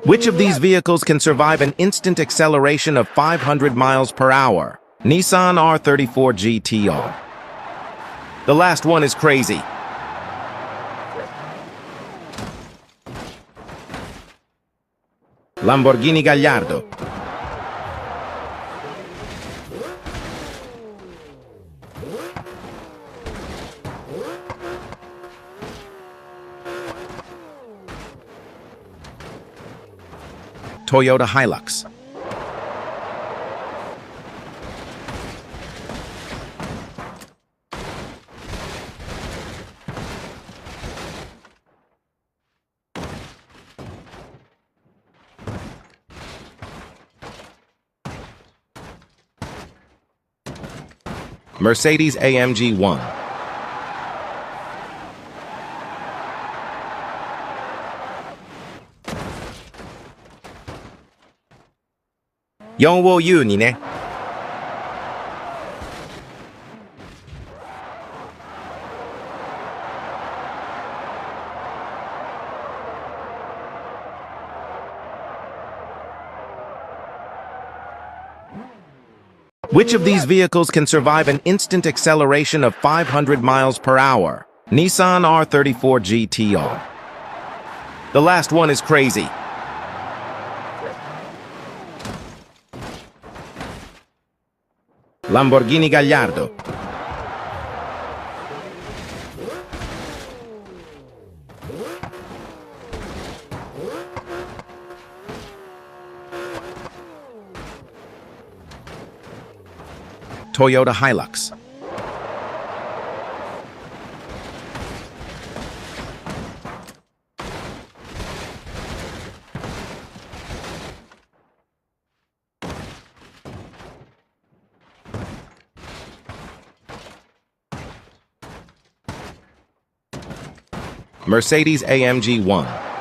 Which of these vehicles can survive an instant acceleration of 500 miles per hour? Nissan R34 GTR. The last one is crazy. Lamborghini Gallardo. Toyota Hilux. Mercedes-AMG 1. 영호유니네. Which of these vehicles can survive an instant acceleration of 500 miles per hour? Nissan R34 GTR. The last one is crazy. Lamborghini Gallardo. Toyota Hilux. Mercedes-AMG 1.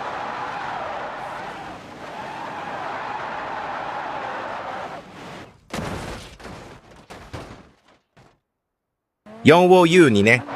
영호유니네.